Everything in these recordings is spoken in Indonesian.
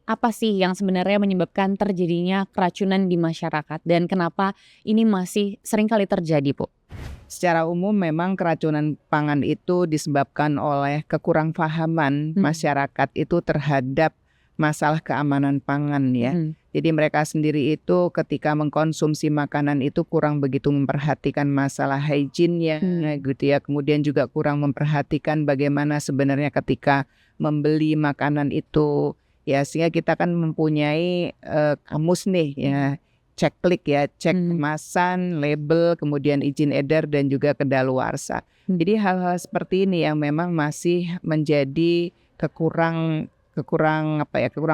apa sih yang sebenarnya menyebabkan terjadinya keracunan di masyarakat dan kenapa ini masih sering kali terjadi, Bu? Secara umum memang keracunan pangan itu disebabkan oleh kekurangpahaman masyarakat itu terhadap masalah keamanan pangan ya. Jadi mereka sendiri itu ketika mengkonsumsi makanan itu kurang begitu memperhatikan masalah hygiene-nya gitu ya. Kemudian juga kurang memperhatikan bagaimana sebenarnya ketika membeli makanan itu ya, sehingga kita kan mempunyai kamus nih ya. Cek kemasan, label, kemudian izin edar dan juga kedaluarsa. Jadi hal-hal seperti ini yang memang masih menjadi kekurang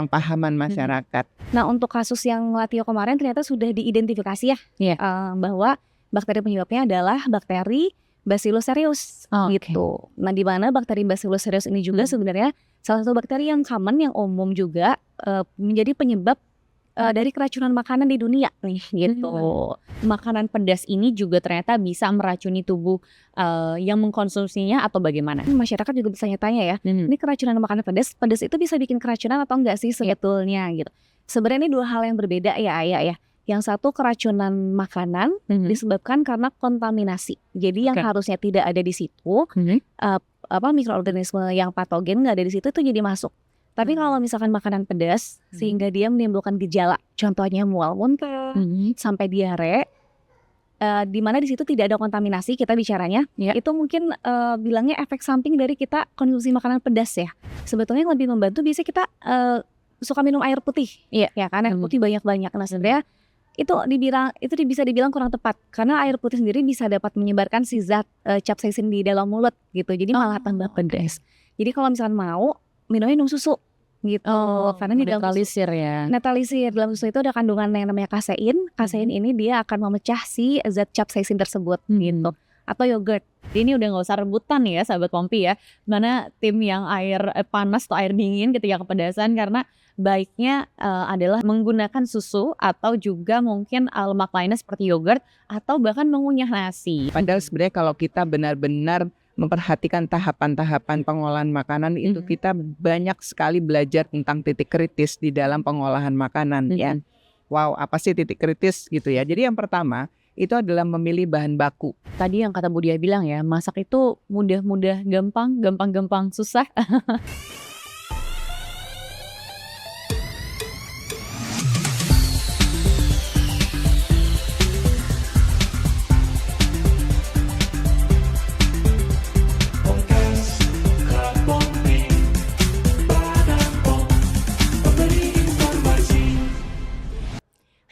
pahaman masyarakat. Nah, untuk kasus yang Latio kemarin ternyata sudah diidentifikasi ya, bahwa bakteri penyebabnya adalah bakteri Bacillus cereus gitu. Nah, di mana bakteri Bacillus cereus ini juga sebenarnya salah satu bakteri yang common, yang umum juga menjadi penyebab dari keracunan makanan di dunia nih gitu. Makanan pedas ini juga ternyata bisa meracuni tubuh yang mengkonsumsinya atau bagaimana? Masyarakat juga bisa tanya ya, ini keracunan makanan pedas itu bisa bikin keracunan atau enggak sih sebetulnya gitu. Sebenarnya ini dua hal yang berbeda ya Ayah ya. Yang satu keracunan makanan disebabkan karena kontaminasi. Jadi yang harusnya tidak ada di situ, mikroorganisme yang patogen nggak ada di situ, itu jadi masuk. Tapi kalau misalkan makanan pedas sehingga dia menimbulkan gejala, contohnya mual muntah sampai diare, di mana di situ tidak ada kontaminasi kita bicaranya, itu mungkin bilangnya efek samping dari kita konsumsi makanan pedas ya. Sebetulnya yang lebih membantu biasanya kita suka minum air putih, ya kan, air putih banyak-banyak. Nah sebenarnya itu bisa dibilang kurang tepat karena air putih sendiri bisa dapat menyebarkan si zat capsaicin di dalam mulut gitu, jadi malah tambah pedas. Jadi kalau misalkan mau minum susu gitu, karena di dalam netralisir ya. Netralisir dalam susu itu ada kandungan yang namanya kasein. Kasein ini dia akan memecah si zat capsaicin tersebut gitu. Atau yogurt. Ini udah nggak usah rebutan ya sahabat Pompi ya, mana tim yang air panas atau air dingin ketika kepedasan, karena baiknya adalah menggunakan susu atau juga mungkin lemak lainnya seperti yogurt atau bahkan mengunyah nasi. Padahal sebenarnya kalau kita benar-benar memperhatikan tahapan-tahapan pengolahan makanan itu kita banyak sekali belajar tentang titik kritis di dalam pengolahan makanan ya. Wow, apa sih titik kritis gitu ya. Jadi yang pertama itu adalah memilih bahan baku. Tadi yang kata Bu Dia bilang ya, masak itu mudah-mudah gampang, gampang-gampang susah.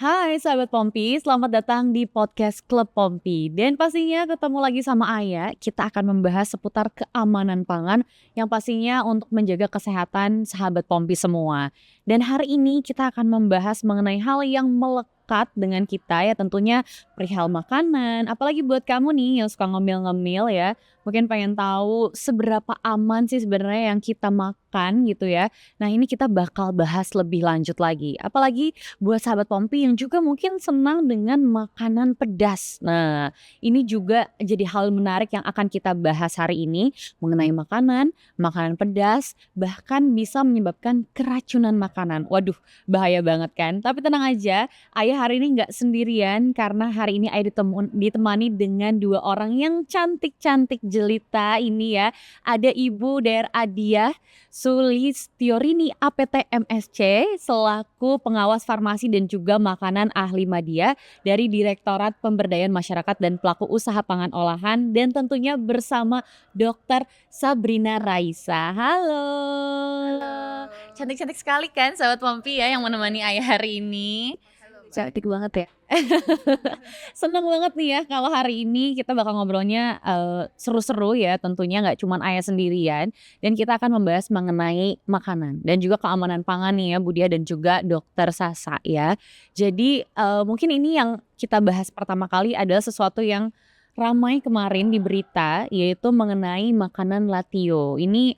Hai sahabat Pompi, selamat datang di podcast Klub Pompi. Dan pastinya ketemu lagi sama Aya, kita akan membahas seputar keamanan pangan yang pastinya untuk menjaga kesehatan sahabat Pompi semua. Dan hari ini kita akan membahas mengenai hal yang melekat dengan kita ya, tentunya perihal makanan. Apalagi buat kamu nih yang suka ngemil-ngemil ya, mungkin pengen tahu seberapa aman sih sebenarnya yang kita makan gitu ya. Nah ini kita bakal bahas lebih lanjut lagi. Apalagi buat sahabat Pompi yang juga mungkin senang dengan makanan pedas. Nah ini juga jadi hal menarik yang akan kita bahas hari ini mengenai makanan pedas, bahkan bisa menyebabkan keracunan makanan. Waduh bahaya banget kan. Tapi tenang aja, Ayah hari ini nggak sendirian karena hari ini Ayah ditemani dengan dua orang yang cantik-cantik jelita ini ya. Ada Ibu Dr. Adiah Sulistiorini APT MSc selaku pengawas farmasi dan juga makanan ahli Madya dari Direktorat Pemberdayaan Masyarakat dan Pelaku Usaha Pangan Olahan, dan tentunya bersama Dr. Sabrina Raisa. Halo. Cantik-cantik sekali kan sahabat Pompi ya yang menemani Ayah hari ini. Cantik banget ya. Seneng banget nih ya kalau hari ini kita bakal ngobrolnya seru-seru ya, tentunya nggak cuma Ayah sendirian, dan kita akan membahas mengenai makanan dan juga keamanan pangan nih ya Bu Dia dan juga Dokter Sasa ya. Jadi mungkin ini yang kita bahas pertama kali adalah sesuatu yang ramai kemarin di berita, yaitu mengenai makanan Latio. Ini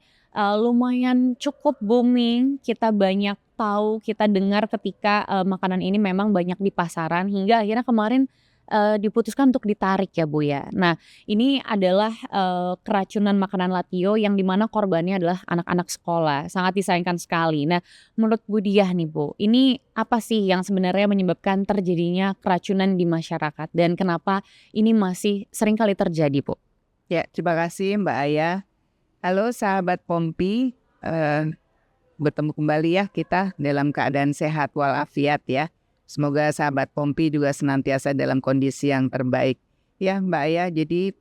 lumayan cukup booming, kita banyak tahu, kita dengar ketika makanan ini memang banyak di pasaran, hingga akhirnya kemarin diputuskan untuk ditarik ya Bu ya. Nah ini adalah keracunan makanan Latio yang dimana korbannya adalah anak-anak sekolah, sangat disayangkan sekali. Nah menurut Bu Diah nih Bu, ini apa sih yang sebenarnya menyebabkan terjadinya keracunan di masyarakat dan kenapa ini masih sering kali terjadi Bu? Ya, terima kasih Mbak Aya. Halo sahabat Pompi, bertemu kembali ya kita dalam keadaan sehat walafiat ya. Semoga sahabat Pompi juga senantiasa dalam kondisi yang terbaik. Ya Mbak Aya, jadi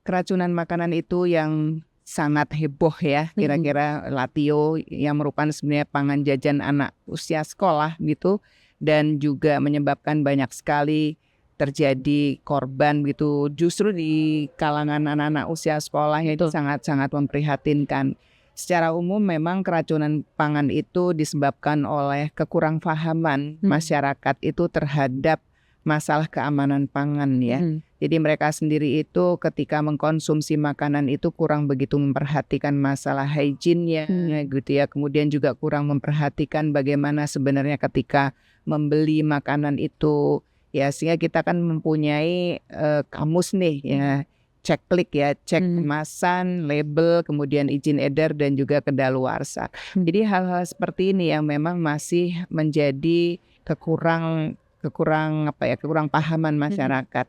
keracunan makanan itu yang sangat heboh ya, kira-kira Latio yang merupakan sebenarnya pangan jajan anak usia sekolah gitu, dan juga menyebabkan banyak sekali terjadi korban gitu. Justru di kalangan anak-anak usia sekolah itu sangat-sangat memprihatinkan. Secara umum memang keracunan pangan itu disebabkan oleh kekurangpahaman masyarakat itu terhadap masalah keamanan pangan ya. Jadi mereka sendiri itu ketika mengkonsumsi makanan itu kurang begitu memperhatikan masalah hygiene-nya gitu ya. Kemudian juga kurang memperhatikan bagaimana sebenarnya ketika membeli makanan itu ya, sehingga kita kan mempunyai kamus nih ya. Cek klik ya, cek kemasan, label, kemudian izin edar dan juga kedaluarsa. Jadi hal-hal seperti ini yang memang masih menjadi kekurangpahaman masyarakat.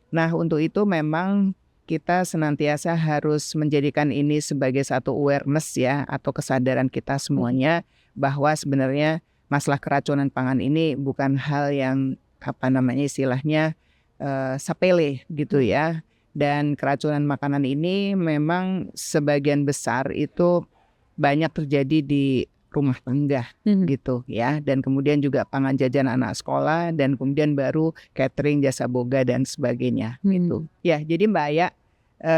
Nah, untuk itu memang kita senantiasa harus menjadikan ini sebagai satu awareness ya, atau kesadaran kita semuanya bahwa sebenarnya masalah keracunan pangan ini bukan hal yang istilahnya sepele gitu ya. Dan keracunan makanan ini memang sebagian besar itu banyak terjadi di rumah tangga gitu ya. Dan kemudian juga pangan jajan anak sekolah dan kemudian baru catering, jasa boga dan sebagainya gitu. Ya, jadi Mbak Aya,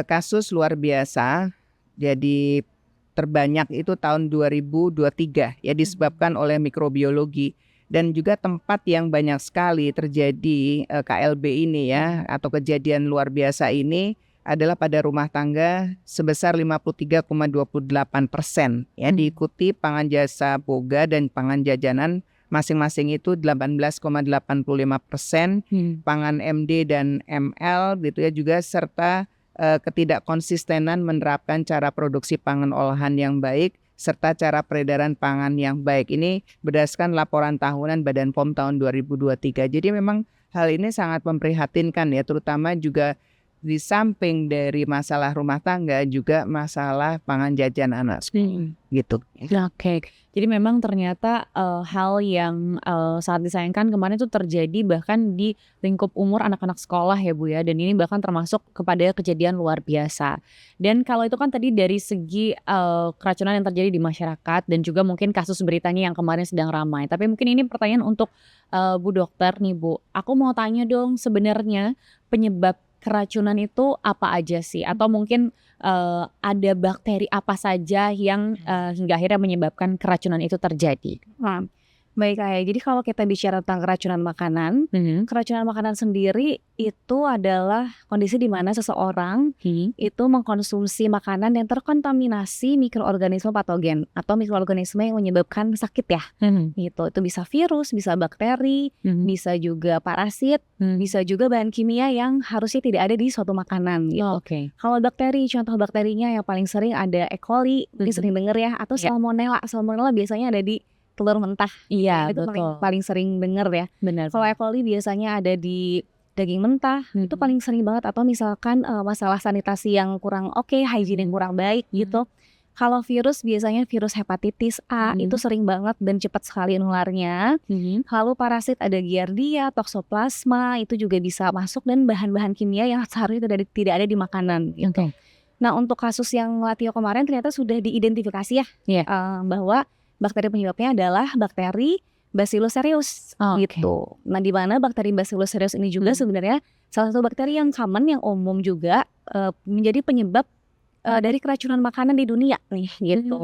kasus luar biasa. Jadi terbanyak itu tahun 2023 ya, disebabkan oleh mikrobiologi. Dan juga tempat yang banyak sekali terjadi KLB ini ya, atau kejadian luar biasa ini adalah pada rumah tangga sebesar 53,28% ya, diikuti pangan jasa boga dan pangan jajanan masing-masing itu 18,85%, pangan MD dan ML gitu ya juga, serta ketidakkonsistenan menerapkan cara produksi pangan olahan yang baik serta cara peredaran pangan yang baik. Ini berdasarkan laporan tahunan Badan POM tahun 2023. Jadi memang hal ini sangat memprihatinkan ya, terutama juga di samping dari masalah rumah tangga juga masalah pangan jajan anak sekolah gitu. Oke. Jadi memang ternyata hal yang sangat disayangkan kemarin itu terjadi bahkan di lingkup umur anak-anak sekolah ya Bu ya, dan ini bahkan termasuk kepada kejadian luar biasa. Dan kalau itu kan tadi dari segi keracunan yang terjadi di masyarakat dan juga mungkin kasus beritanya yang kemarin sedang ramai. Tapi mungkin ini pertanyaan untuk Bu Dokter nih Bu. Aku mau tanya dong, sebenarnya penyebab keracunan itu apa aja sih? Atau mungkin ada bakteri apa saja yang hingga akhirnya menyebabkan keracunan itu terjadi? Baik Ayah, jadi kalau kita bicara tentang keracunan makanan, keracunan makanan sendiri itu adalah kondisi di mana seseorang itu mengkonsumsi makanan yang terkontaminasi mikroorganisme patogen atau mikroorganisme yang menyebabkan sakit ya. Gitu. Itu bisa virus, bisa bakteri, bisa juga parasit, bisa juga bahan kimia yang harusnya tidak ada di suatu makanan gitu. Kalau bakteri, contoh bakterinya yang paling sering ada E. coli, mungkin sering dengar ya, atau salmonella. Salmonella biasanya ada di telur mentah. Iya, itu betul. paling sering denger ya. Benar. Kalau E. coli biasanya ada di daging mentah, itu paling sering banget. Atau misalkan masalah sanitasi yang kurang oke, hygiene yang kurang baik gitu. Kalau virus biasanya virus hepatitis A itu sering banget dan cepat sekali nularnya. Lalu parasit ada Giardia, Toxoplasma itu juga bisa masuk, dan bahan-bahan kimia yang seharusnya tidak ada di makanan gitu. Nah, untuk kasus yang Latio kemarin ternyata sudah diidentifikasi ya, bahwa bakteri penyebabnya adalah bakteri Bacillus cereus gitu. Nah, di mana bakteri Bacillus cereus ini juga sebenarnya salah satu bakteri yang common, yang umum juga menjadi penyebab dari keracunan makanan di dunia nih gitu.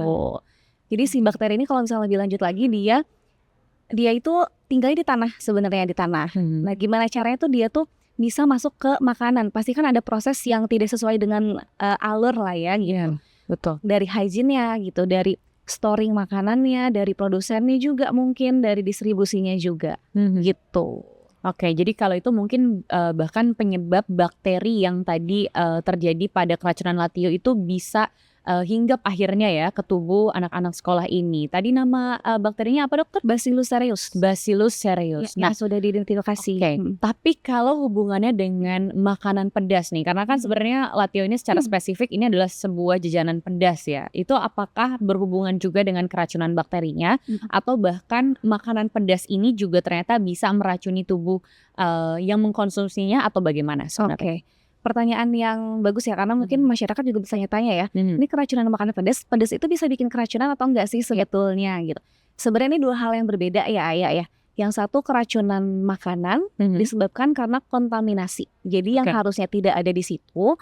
Jadi si bakteri ini kalau misalnya lebih lanjut lagi, dia itu tinggalnya di tanah, sebenarnya di tanah. Nah, gimana caranya tuh dia tuh bisa masuk ke makanan? Pasti kan ada proses yang tidak sesuai dengan alur lah ya gitu. Betul. Dari hygiene-nya gitu, dari storing makanannya, dari produsennya juga, mungkin dari distribusinya juga gitu. Oke, jadi kalau itu mungkin bahkan penyebab bakteri yang tadi terjadi pada keracunan latio itu bisa hinggap akhirnya ya ke tubuh anak-anak sekolah ini. Tadi nama bakterinya apa dokter? Bacillus cereus. Bacillus cereus. Yang sudah diidentifikasi. Oke, tapi kalau hubungannya dengan makanan pedas nih, karena kan sebenarnya latio ini secara spesifik ini adalah sebuah jajanan pedas ya. Itu apakah berhubungan juga dengan keracunan bakterinya, atau bahkan makanan pedas ini juga ternyata bisa meracuni tubuh yang mengkonsumsinya atau bagaimana sebenarnya? Oke. Pertanyaan yang bagus ya, karena mungkin masyarakat juga bisa tanya ya, ini keracunan makanan pedas itu bisa bikin keracunan atau enggak sih sebetulnya gitu. Sebenarnya ini dua hal yang berbeda ya Ayah ya. Yang satu keracunan makanan disebabkan karena kontaminasi. Jadi yang harusnya tidak ada di situ,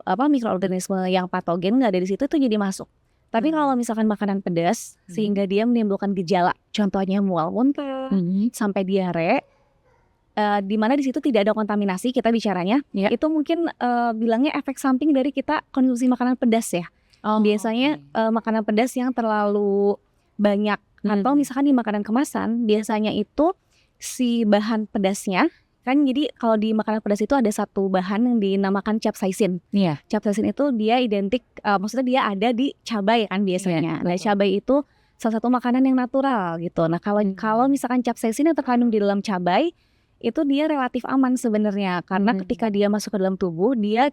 mikroorganisme yang patogen nggak ada di situ itu jadi masuk. Tapi kalau misalkan makanan pedas sehingga dia menimbulkan gejala, contohnya mual muntah sampai diare, di mana di situ tidak ada kontaminasi kita bicaranya, itu mungkin bilangnya efek samping dari kita konsumsi makanan pedas ya. Biasanya makanan pedas yang terlalu banyak atau misalkan di makanan kemasan biasanya itu si bahan pedasnya kan, jadi kalau di makanan pedas itu ada satu bahan yang dinamakan capsaicin. Capsaicin itu dia identik, maksudnya dia ada di cabai kan biasanya. Nah, cabai itu salah satu makanan yang natural gitu. Nah, kalau misalkan capsaicin yang terkandung di dalam cabai itu dia relatif aman sebenarnya, karena ketika dia masuk ke dalam tubuh dia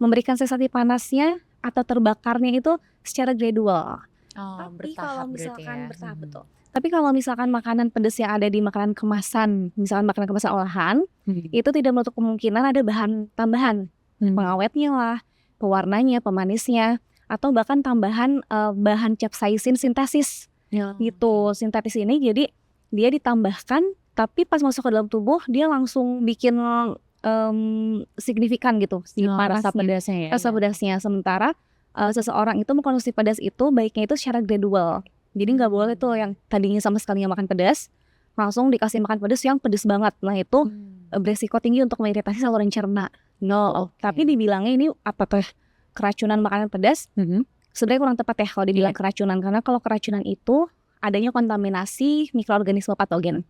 memberikan sensasi panasnya atau terbakarnya itu secara gradual. Tapi kalau misalkan bertahap, betul. Tapi kalau misalkan makanan pedas yang ada di makanan kemasan, misalkan makanan kemasan olahan, itu tidak menutup kemungkinan ada bahan tambahan, pengawetnya lah, pewarnanya, pemanisnya, atau bahkan tambahan bahan capsaicin sintesis gitu. Sintetis ini jadi dia ditambahkan, tapi pas masuk ke dalam tubuh dia langsung bikin signifikan gitu si rasa pedasnya ya. Rasa pedasnya. Sementara seseorang itu mengkonsumsi pedas itu baiknya itu secara gradual. Jadi nggak boleh tuh yang tadinya sama sekali nggak makan pedas langsung dikasih makan pedas yang pedas banget. Nah itu beresiko tinggi untuk mengiritasi saluran cerna. Tapi dibilangnya ini apa tuh keracunan makanan pedas? Sebenarnya kurang tepat ya kalau dibilang keracunan, karena kalau keracunan itu adanya kontaminasi mikroorganisme patogen.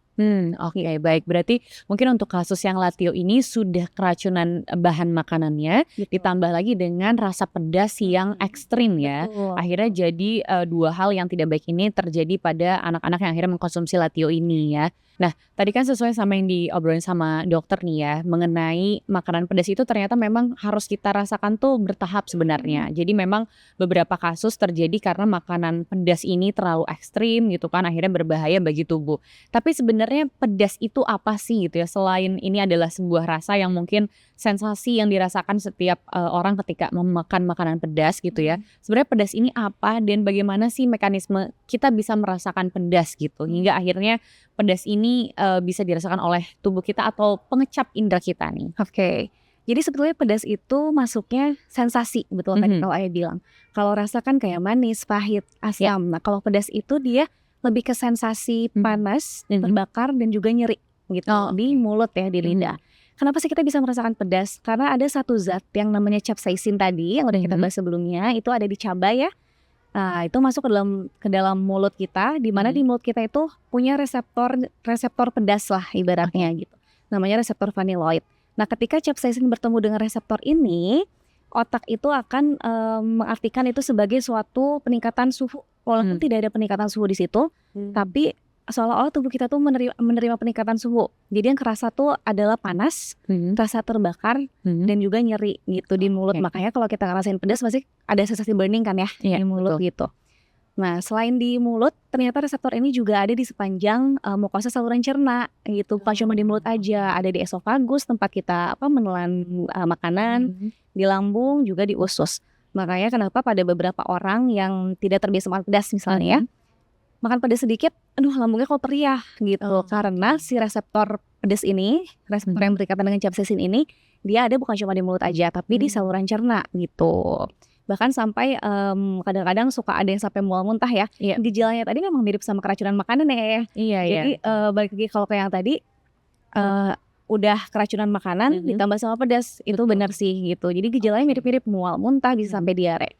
Oke, baik. Berarti mungkin untuk kasus yang latio ini sudah keracunan bahan makanannya, ditambah lagi dengan rasa pedas yang ekstrim ya. Akhirnya jadi dua hal yang tidak baik ini terjadi pada anak-anak yang akhirnya mengkonsumsi latio ini ya. Nah, tadi kan sesuai sama yang diobrolin sama dokter nih ya, mengenai makanan pedas itu ternyata memang harus kita rasakan tuh bertahap sebenarnya. Jadi memang beberapa kasus terjadi karena makanan pedas ini terlalu ekstrim gitu kan, akhirnya berbahaya bagi tubuh. Tapi sebenarnya pedas itu apa sih gitu ya, selain ini adalah sebuah rasa yang mungkin sensasi yang dirasakan setiap orang ketika memakan makanan pedas gitu ya. Sebenarnya pedas ini apa dan bagaimana sih mekanisme kita bisa merasakan pedas gitu, hingga akhirnya pedas ini bisa dirasakan oleh tubuh kita atau pengecap indera kita nih. Oke. Jadi sebetulnya pedas itu masuknya sensasi, betul tadi kalau Ayah bilang. Kalau rasa kan kayak manis, pahit, asam. Nah kalau pedas itu dia lebih ke sensasi panas, terbakar dan juga nyeri gitu di mulut ya, di lidah. Kenapa sih kita bisa merasakan pedas? Karena ada satu zat yang namanya capsaicin tadi yang udah kita bahas sebelumnya, itu ada di cabai ya. Nah, itu masuk ke dalam mulut kita, di mana di mulut kita itu punya reseptor pedas lah ibaratnya gitu. Namanya reseptor vanilloid. Nah, ketika capsaicin bertemu dengan reseptor ini, otak itu akan mengartikan itu sebagai suatu peningkatan suhu. Walaupun tidak ada peningkatan suhu di situ, tapi seolah-olah tubuh kita tuh menerima peningkatan suhu. Jadi yang kerasa tuh adalah panas, rasa terbakar, dan juga nyeri gitu di mulut. Makanya kalau kita ngerasain pedas pasti ada sensasi burning kan ya di mulut gitu. Nah selain di mulut, ternyata reseptor ini juga ada di sepanjang mukosa saluran cerna gitu. Bukan cuma di mulut aja, ada di esofagus tempat kita menelan makanan, di lambung, juga di usus. Makanya kenapa pada beberapa orang yang tidak terbiasa makan pedas misalnya ya, makan pedas sedikit, aduh lambungnya kok perih gitu. Karena si reseptor pedas ini, reseptor yang berkaitan dengan capsaicin ini, dia ada bukan cuma di mulut aja, tapi di saluran cerna gitu. Bahkan sampai kadang-kadang suka ada yang sampai mual muntah ya. Gejalanya tadi memang mirip sama keracunan makanan ya. Jadi balik lagi kalau kayak yang tadi, udah keracunan makanan ditambah sama pedas, itu benar sih gitu. Jadi gejalanya mirip-mirip mual muntah, bisa sampai diare.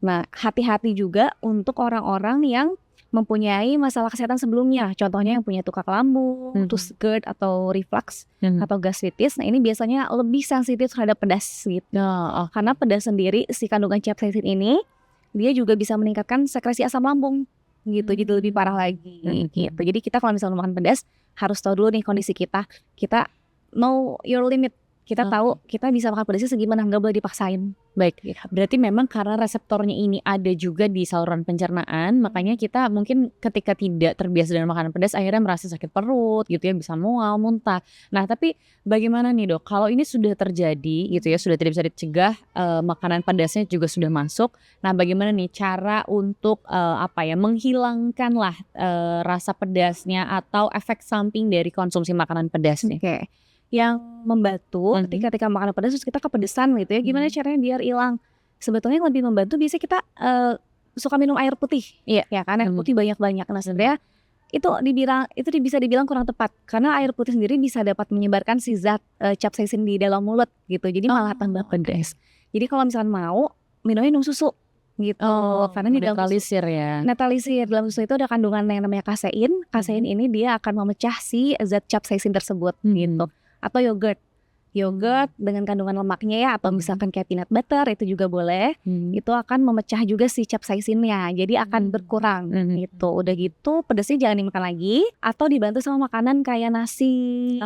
Nah hati-hati juga untuk orang-orang yang mempunyai masalah kesehatan sebelumnya. Contohnya yang punya tukak lambung, terus GERD atau reflux atau gastritis. Nah, ini biasanya lebih sensitif terhadap pedas gitu. Karena pedas sendiri, si kandungan capsaicin ini dia juga bisa meningkatkan sekresi asam lambung gitu. Jadi lebih parah lagi gitu. Jadi kita kalau misalnya makan pedas harus tahu dulu nih kondisi kita. Kita know your limit. Kita tahu kita bisa makan pedasnya segimana, nggak boleh dipaksain. Baik, berarti memang karena reseptornya ini ada juga di saluran pencernaan, makanya kita mungkin ketika tidak terbiasa dengan makanan pedas akhirnya merasa sakit perut gitu ya, bisa mual, muntah. Nah, tapi bagaimana nih Dok, kalau ini sudah terjadi gitu ya, sudah tidak bisa dicegah, makanan pedasnya juga sudah masuk. Nah, bagaimana nih cara untuk menghilangkan lah rasa pedasnya atau efek samping dari konsumsi makanan pedas nih? Oke. Yang membantu ketika makan pedas terus kita kepedesan gitu ya, gimana caranya biar hilang? Sebetulnya yang lebih membantu biasanya kita suka minum air putih, ya kan, air putih banyak-banyak. Nah, sebenarnya itu bisa dibilang kurang tepat karena air putih sendiri bisa dapat menyebarkan si zat capsaicin di dalam mulut gitu, jadi malah tambah pedas. Jadi kalau misalkan mau minumnya minum susu gitu, karena di dalam netralisir ya. Netralisir dalam susu itu ada kandungan yang namanya kasein. Kasein ini dia akan memecah si zat capsaicin tersebut gitu. Atau yogurt dengan kandungan lemaknya ya, atau misalkan kayak peanut butter itu juga boleh. Itu akan memecah juga si capsaicinnya, jadi akan berkurang gitu. Udah gitu pedasnya jangan dimakan lagi atau dibantu sama makanan kayak nasi.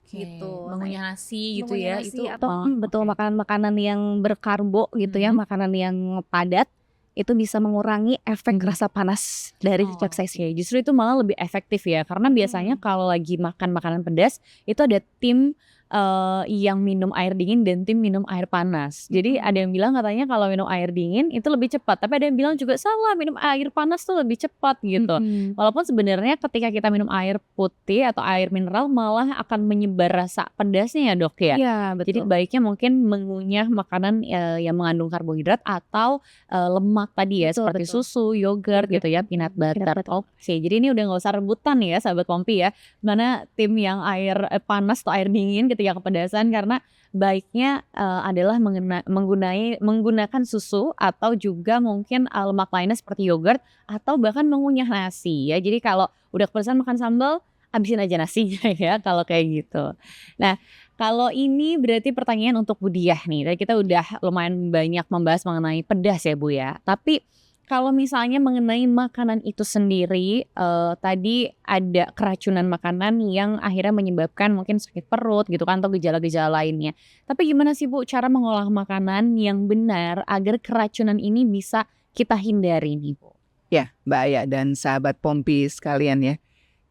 Gitu. Mengunyah nasi gitu ya, itu atau betul makanan-makanan yang berkarbo gitu ya, makanan yang padat. Itu bisa mengurangi efek rasa panas dari capsaicin. Justru itu malah lebih efektif ya, karena biasanya kalau lagi makan makanan pedas itu ada tim yang minum air dingin dan tim minum air panas. Jadi ada yang bilang katanya kalau minum air dingin itu lebih cepat, tapi ada yang bilang juga salah, minum air panas tuh lebih cepat gitu. Walaupun sebenarnya ketika kita minum air putih atau air mineral malah akan menyebar rasa pedasnya ya Dok ya. Iya, betul. Jadi baiknya mungkin mengunyah makanan yang mengandung karbohidrat atau lemak tadi ya, seperti susu, yogurt gitu ya, peanut butter. Oke, jadi ini udah nggak usah rebutan ya sahabat Pompi ya, mana tim yang air panas atau air dingin ketika kepedasan, karena baiknya adalah menggunakan susu atau juga mungkin lemak lainnya seperti yogurt atau bahkan mengunyah nasi ya. Jadi kalau udah kepedasan makan sambal, habisin aja nasinya ya kalau kayak gitu. Nah, kalau ini berarti pertanyaan untuk Bu Diah nih. Tadi kita udah lumayan banyak membahas mengenai pedas ya Bu ya. Tapi kalau misalnya mengenai makanan itu sendiri, tadi ada keracunan makanan yang akhirnya menyebabkan mungkin sakit perut gitu kan, atau gejala-gejala lainnya. Tapi gimana sih Bu cara mengolah makanan yang benar agar keracunan ini bisa kita hindari nih Bu? Ya, Mbak Aya dan sahabat Pompi sekalian ya.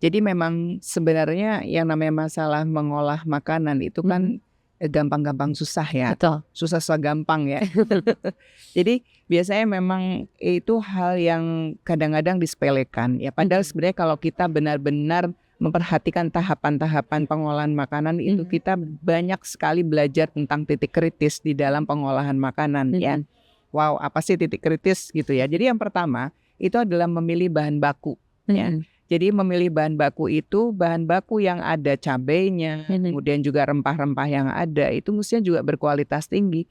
Jadi memang sebenarnya yang namanya masalah mengolah makanan itu kan gampang-gampang susah ya. Betul. Susah-susah gampang ya. Jadi biasanya memang itu hal yang kadang-kadang disepelekan ya. Padahal sebenarnya kalau kita benar-benar memperhatikan tahapan-tahapan pengolahan makanan itu kita banyak sekali belajar tentang titik kritis di dalam pengolahan makanan ya. Wow, apa sih titik kritis gitu ya. Jadi yang pertama itu adalah memilih bahan baku ya. Jadi memilih bahan baku itu bahan baku yang ada cabainya, kemudian juga rempah-rempah yang ada itu mestinya juga berkualitas tinggi.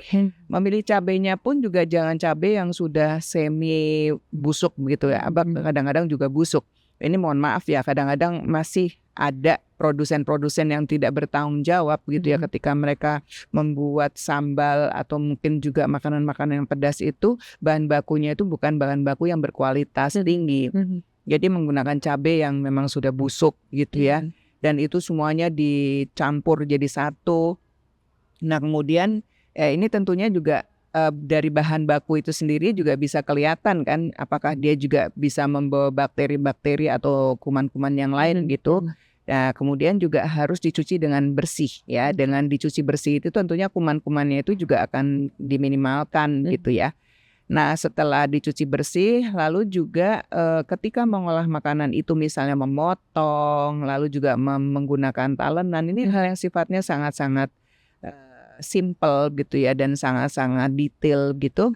Memilih cabainya pun juga jangan cabai yang sudah semi busuk begitu ya. Kadang-kadang juga busuk. Ini mohon maaf ya, kadang-kadang masih ada produsen-produsen yang tidak bertanggung jawab gitu ya ketika mereka membuat sambal atau mungkin juga makanan-makanan yang pedas itu bahan bakunya itu bukan bahan baku yang berkualitas tinggi. Jadi menggunakan cabai yang memang sudah busuk gitu ya. Dan itu semuanya dicampur jadi satu. Nah kemudian ini tentunya juga dari bahan baku itu sendiri juga bisa kelihatan kan. Apakah dia juga bisa membawa bakteri-bakteri atau kuman-kuman yang lain gitu. Nah kemudian juga harus dicuci dengan bersih ya. Dengan dicuci bersih itu tentunya kuman-kumannya itu juga akan diminimalkan gitu ya. Nah setelah dicuci bersih lalu juga ketika mengolah makanan itu misalnya memotong lalu juga menggunakan talenan, ini hal yang sifatnya sangat-sangat simple gitu ya dan sangat-sangat detail gitu.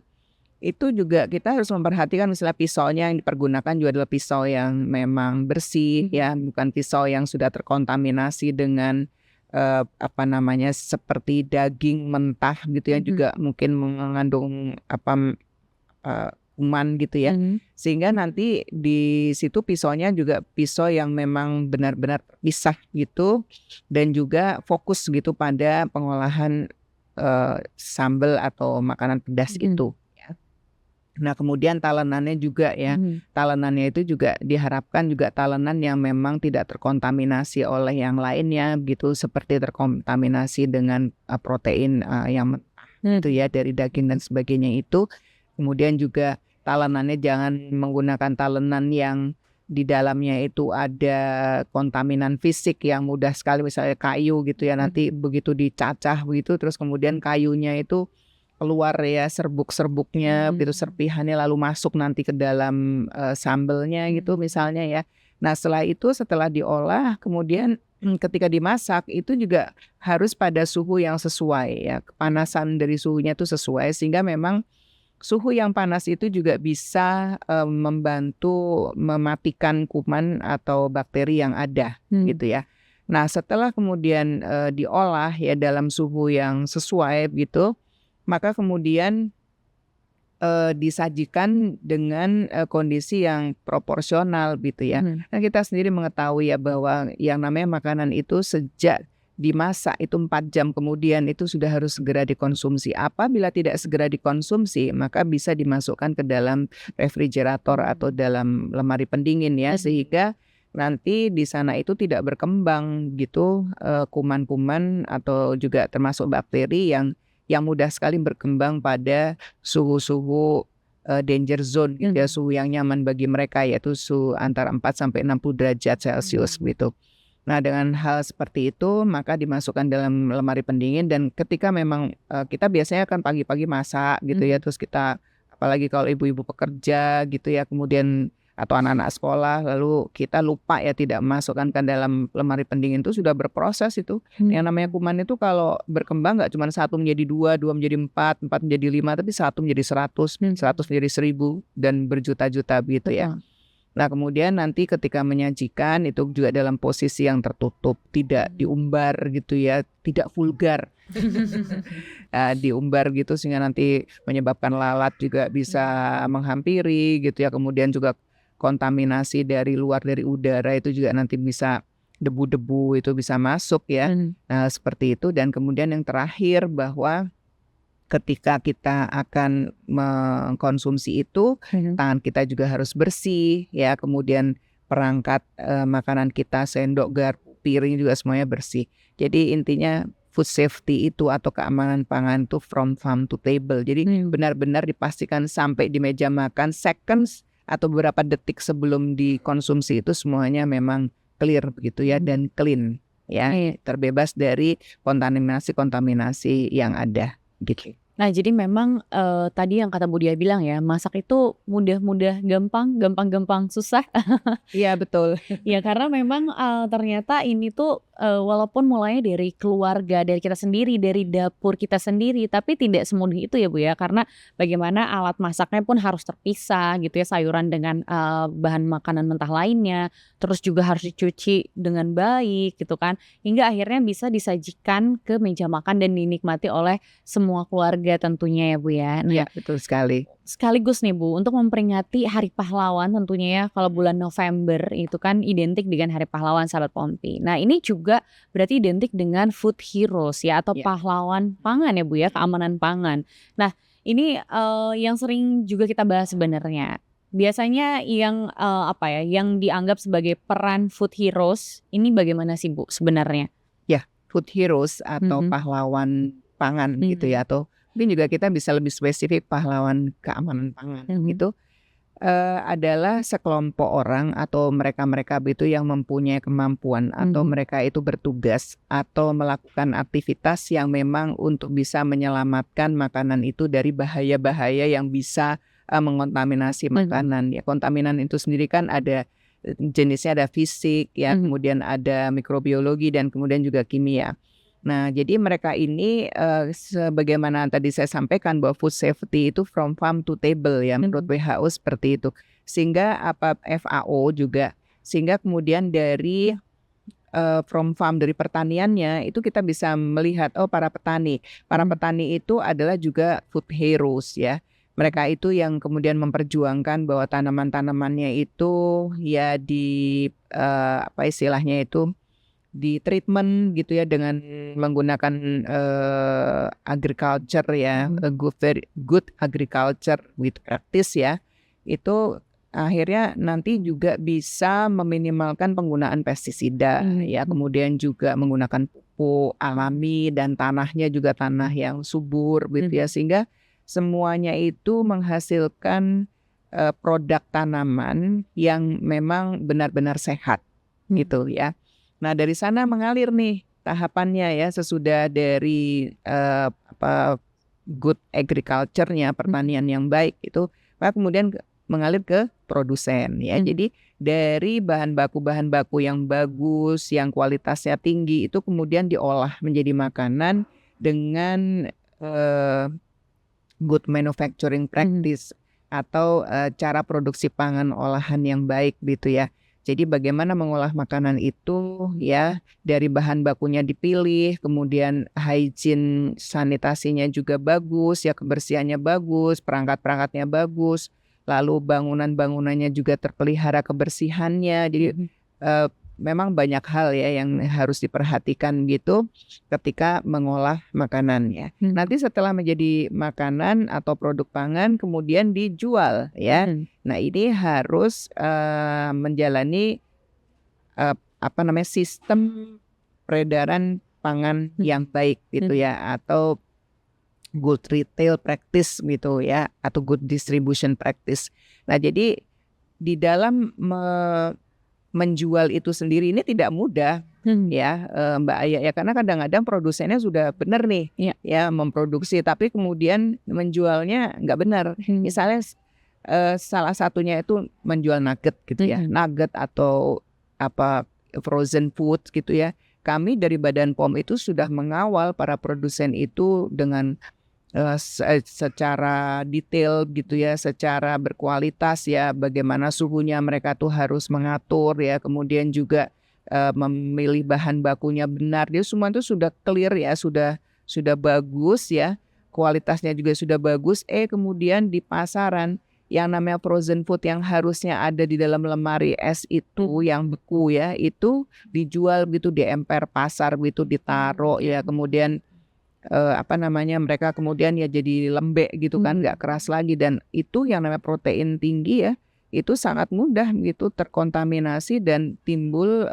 Itu juga kita harus memperhatikan misalnya pisaunya yang dipergunakan juga adalah pisau yang memang bersih ya, bukan pisau yang sudah terkontaminasi dengan seperti daging mentah gitu ya, juga mungkin mengandung kuman gitu ya. Sehingga nanti di situ pisaunya juga pisau yang memang benar-benar terpisah gitu, dan juga fokus gitu pada pengolahan sambal atau makanan pedas itu ya. Nah kemudian talenannya juga ya, talenannya itu juga diharapkan juga talenan yang memang tidak terkontaminasi oleh yang lainnya gitu, seperti terkontaminasi dengan protein yang mentah itu ya, dari daging dan sebagainya itu. Kemudian juga talenannya jangan menggunakan talenan yang di dalamnya itu ada kontaminan fisik yang mudah sekali, misalnya kayu gitu ya, nanti begitu dicacah begitu terus kemudian kayunya itu keluar ya, serbuk-serbuknya begitu, serpihannya lalu masuk nanti ke dalam sambelnya gitu misalnya ya. Nah setelah diolah kemudian ketika dimasak itu juga harus pada suhu yang sesuai ya, kepanasan dari suhunya itu sesuai, sehingga memang suhu yang panas itu juga bisa membantu mematikan kuman atau bakteri yang ada gitu ya. Nah setelah kemudian diolah ya dalam suhu yang sesuai gitu, maka kemudian disajikan dengan kondisi yang proporsional gitu ya. Nah kita sendiri mengetahui ya bahwa yang namanya makanan itu sejak dimasak itu 4 jam kemudian itu sudah harus segera dikonsumsi. Apabila tidak segera dikonsumsi maka bisa dimasukkan ke dalam refrigerator atau dalam lemari pendingin ya, sehingga nanti di sana itu tidak berkembang gitu kuman-kuman atau juga termasuk bakteri yang mudah sekali berkembang pada suhu-suhu danger zone gitu ya, suhu yang nyaman bagi mereka, yaitu suhu antara 4 sampai 60 derajat Celcius gitu. Nah dengan hal seperti itu maka dimasukkan dalam lemari pendingin, dan ketika memang kita biasanya kan pagi-pagi masak gitu ya, terus kita apalagi kalau ibu-ibu pekerja gitu ya, kemudian atau anak-anak sekolah, lalu kita lupa ya tidak memasukkan ke dalam lemari pendingin, itu sudah berproses itu. Yang namanya kuman itu kalau berkembang nggak cuma 1 menjadi 2, 2 menjadi 4, 4 menjadi 5, tapi 1 menjadi 100, 100 menjadi 1000 dan berjuta-juta begitu ya. Nah kemudian nanti ketika menyajikan itu juga dalam posisi yang tertutup, tidak diumbar gitu ya, tidak vulgar. Diumbar gitu sehingga nanti menyebabkan lalat juga bisa menghampiri gitu ya. Kemudian juga kontaminasi dari luar, dari udara itu juga nanti bisa, debu-debu itu bisa masuk ya. Nah seperti itu. Dan kemudian yang terakhir bahwa ketika kita akan mengkonsumsi itu, tangan kita juga harus bersih ya, kemudian perangkat makanan kita, sendok, garpu, piring juga semuanya bersih. Jadi intinya food safety itu atau keamanan pangan itu from farm to table. Jadi benar-benar dipastikan sampai di meja makan, seconds atau beberapa detik sebelum dikonsumsi itu semuanya memang clear begitu ya, dan clean ya, terbebas dari kontaminasi yang ada gitu. Nah jadi memang tadi yang kata Bu Dia bilang ya, masak itu mudah-mudah gampang, gampang-gampang susah. Iya betul. Ya karena memang ternyata ini tuh walaupun mulainya dari keluarga, dari kita sendiri, dari dapur kita sendiri, tapi tidak semudah itu ya Bu ya, karena bagaimana alat masaknya pun harus terpisah gitu ya, sayuran dengan bahan makanan mentah lainnya, terus juga harus dicuci dengan baik gitu kan, hingga akhirnya bisa disajikan ke meja makan dan dinikmati oleh semua keluarga tentunya ya Bu ya. Nah, Iya betul sekali. sekaligus nih Bu, untuk memperingati Hari Pahlawan tentunya ya, kalau bulan November itu kan identik dengan Hari Pahlawan Sahabat Pompi. Nah ini juga berarti identik dengan food heroes ya, atau pahlawan pangan ya Bu ya, keamanan pangan. Nah ini yang sering juga kita bahas sebenarnya. Biasanya yang yang dianggap sebagai peran food heroes ini bagaimana sih Bu sebenarnya? Ya, food heroes atau pahlawan pangan gitu ya, atau mungkin juga kita bisa lebih spesifik pahlawan keamanan pangan gitu, adalah sekelompok orang atau mereka-mereka itu yang mempunyai kemampuan atau mereka itu bertugas atau melakukan aktivitas yang memang untuk bisa menyelamatkan makanan itu dari bahaya-bahaya yang bisa mengontaminasi makanan ya. Kontaminan itu sendiri kan ada jenisnya, ada fisik ya, kemudian ada mikrobiologi dan kemudian juga kimia. Nah, jadi mereka ini sebagaimana tadi saya sampaikan bahwa food safety itu from farm to table ya, menurut WHO seperti itu. Sehingga FAO juga, sehingga kemudian dari from farm, dari pertaniannya itu kita bisa melihat para petani itu adalah juga food heroes ya. mereka itu yang kemudian memperjuangkan bahwa tanaman-tanamannya itu ya apa istilahnya itu di treatment gitu ya dengan menggunakan agriculture ya, very good agriculture with practice ya. Itu akhirnya nanti juga bisa meminimalkan penggunaan pestisida ya, kemudian juga menggunakan pupuk alami dan tanahnya juga tanah yang subur gitu ya, sehingga semuanya itu menghasilkan produk tanaman yang memang benar-benar sehat gitu ya. Nah dari sana mengalir nih tahapannya ya, sesudah dari good agriculture-nya, pertanian yang baik itu, maka kemudian mengalir ke produsen ya. Jadi dari bahan baku yang bagus, yang kualitasnya tinggi itu kemudian diolah menjadi makanan dengan good manufacturing practice atau cara produksi pangan olahan yang baik gitu ya. Jadi bagaimana mengolah makanan itu ya, dari bahan bakunya dipilih, kemudian hygiene sanitasinya juga bagus ya, kebersihannya bagus, perangkat-perangkatnya bagus, lalu bangunan-bangunannya juga terpelihara kebersihannya. Jadi memang banyak hal ya yang harus diperhatikan gitu ketika mengolah makanan ya. Nanti setelah menjadi makanan atau produk pangan kemudian dijual ya. Nah ini harus menjalani sistem peredaran pangan yang baik gitu ya, atau good retail practice gitu ya, atau good distribution practice. Nah jadi di dalam menjual itu sendiri ini tidak mudah ya Mbak Aya ya, karena kadang-kadang produsennya sudah benar nih ya memproduksi, tapi kemudian menjualnya nggak benar. Misalnya salah satunya itu menjual nugget gitu ya, nugget atau frozen food gitu ya. Kami dari Badan POM itu sudah mengawal para produsen itu dengan secara detail gitu ya, secara berkualitas ya, bagaimana suhunya mereka tuh harus mengatur ya, kemudian juga memilih bahan bakunya benar. Dia semua itu sudah clear ya, sudah bagus ya, kualitasnya juga sudah bagus. Kemudian di pasaran yang namanya frozen food yang harusnya ada di dalam lemari es itu yang beku ya, itu dijual begitu di emper pasar begitu, ditaruh ya, kemudian mereka kemudian ya jadi lembek gitu kan, nggak keras lagi, dan itu yang namanya protein tinggi ya, itu sangat mudah gitu terkontaminasi dan timbul